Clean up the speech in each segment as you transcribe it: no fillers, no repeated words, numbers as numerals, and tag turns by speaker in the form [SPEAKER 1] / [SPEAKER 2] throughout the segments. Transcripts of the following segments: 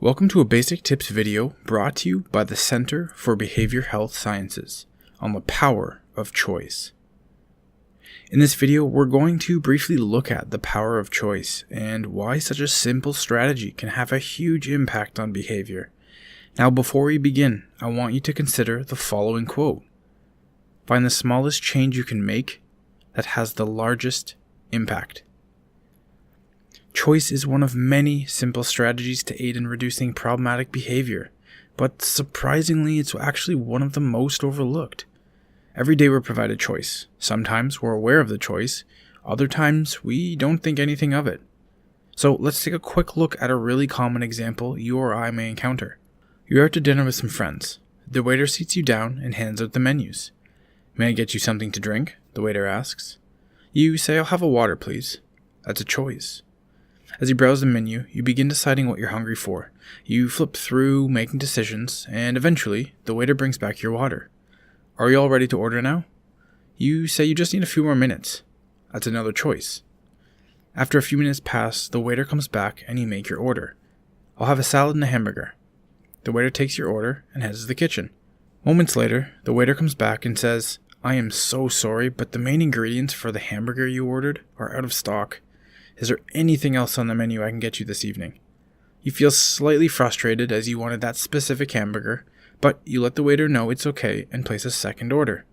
[SPEAKER 1] Welcome to a basic tips video brought to you by the Center for Behaviour Health Sciences on the power of choice. In this video, we're going to briefly look at the power of choice and why such a simple strategy can have a huge impact on behavior. Now, before we begin, I want you to consider the following quote. Find the smallest change you can make that has the largest impact. Choice is one of many simple strategies to aid in reducing problematic behavior, but surprisingly, it's actually one of the most overlooked. Every day we're provided choice. Sometimes we're aware of the choice, other times we don't think anything of it. So let's take a quick look at a really common example you or I may encounter. You're out to dinner with some friends. The waiter seats you down and hands out the menus. May I get you something to drink? The waiter asks. You say, I'll have a water, please. That's a choice. As you browse the menu, you begin deciding what you're hungry for. You flip through, making decisions, and eventually, the waiter brings back your water. Are you all ready to order now? You say you just need a few more minutes. That's another choice. After a few minutes pass, the waiter comes back and you make your order. I'll have a salad and a hamburger. The waiter takes your order and heads to the kitchen. Moments later, the waiter comes back and says, I am so sorry, but the main ingredients for the hamburger you ordered are out of stock. Is there anything else on the menu I can get you this evening? You feel slightly frustrated as you wanted that specific hamburger, but you let the waiter know it's okay and place a second order.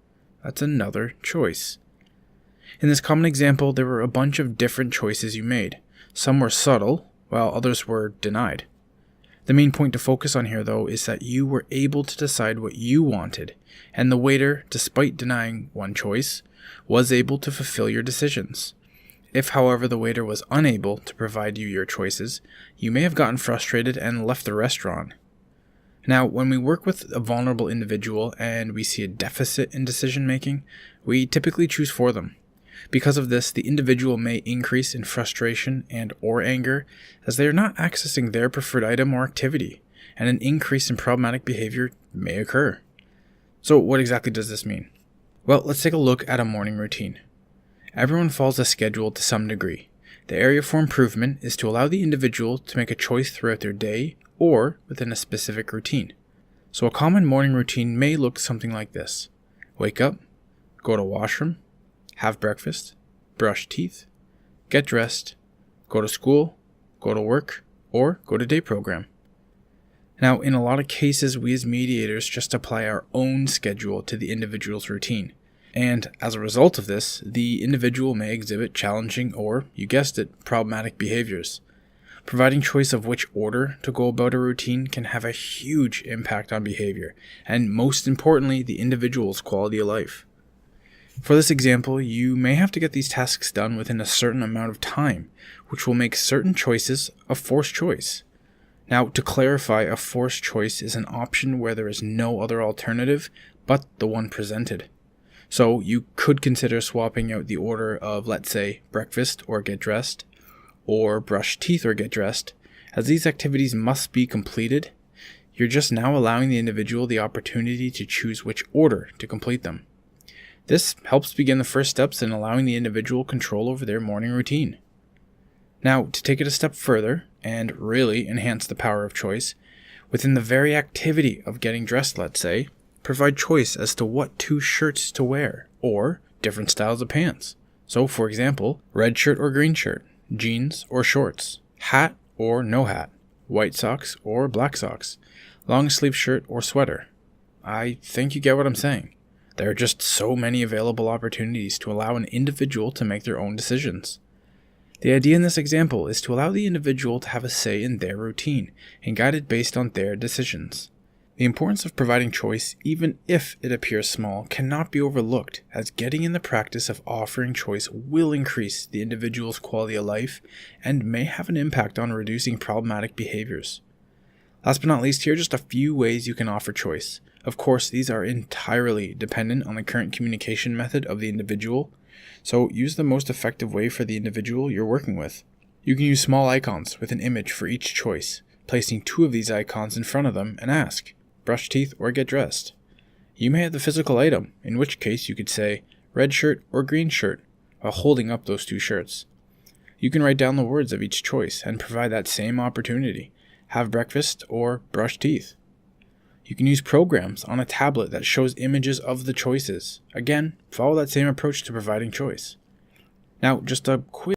[SPEAKER 1] That's another choice. In this common example, there were a bunch of different choices you made. Some were subtle, while others were denied. The main point to focus on here, though, is that you were able to decide what you wanted, and the waiter, despite denying one choice, was able to fulfill your decisions. If, however, the waiter was unable to provide you your choices, you may have gotten frustrated and left the restaurant. Now, when we work with a vulnerable individual and we see a deficit in decision making, we typically choose for them. Because of this, the individual may increase in frustration and or anger as they are not accessing their preferred item or activity, and an increase in problematic behavior may occur. So what exactly does this mean? Well, let's take a look at a morning routine. Everyone follows a schedule to some degree. The area for improvement is to allow the individual to make a choice throughout their day or within a specific routine. So a common morning routine may look something like this. Wake up, go to washroom, have breakfast, brush teeth, get dressed, go to school, go to work, or go to day program. Now, in a lot of cases, we as mediators just apply our own schedule to the individual's routine. And as a result of this, the individual may exhibit challenging or, you guessed it, problematic behaviors. Providing choice of which order to go about a routine can have a huge impact on behavior, and most importantly, the individual's quality of life. For this example, you may have to get these tasks done within a certain amount of time, which will make certain choices a forced choice. Now, to clarify, a forced choice is an option where there is no other alternative but the one presented. So you could consider swapping out the order of, let's say, breakfast or get dressed, or brush teeth or get dressed. As these activities must be completed, you're just now allowing the individual the opportunity to choose which order to complete them. This helps begin the first steps in allowing the individual control over their morning routine. Now, to take it a step further and really enhance the power of choice, within the very activity of getting dressed, let's say, provide choice as to what two shirts to wear, or different styles of pants. So, for example, red shirt or green shirt, jeans or shorts, hat or no hat, white socks or black socks, long sleeve shirt or sweater. I think you get what I'm saying. There are just so many available opportunities to allow an individual to make their own decisions. The idea in this example is to allow the individual to have a say in their routine and guide it based on their decisions. The importance of providing choice, even if it appears small, cannot be overlooked, as getting in the practice of offering choice will increase the individual's quality of life and may have an impact on reducing problematic behaviors. Last but not least, here are just a few ways you can offer choice. Of course, these are entirely dependent on the current communication method of the individual, so use the most effective way for the individual you're working with. You can use small icons with an image for each choice, placing 2 of these icons in front of them and ask, brush teeth or get dressed. You may have the physical item, in which case you could say red shirt or green shirt while holding up those 2 shirts. You can write down the words of each choice and provide that same opportunity, have breakfast, or brush teeth. You can use programs on a tablet that shows images of the choices. Again, follow that same approach to providing choice. Now, just a quick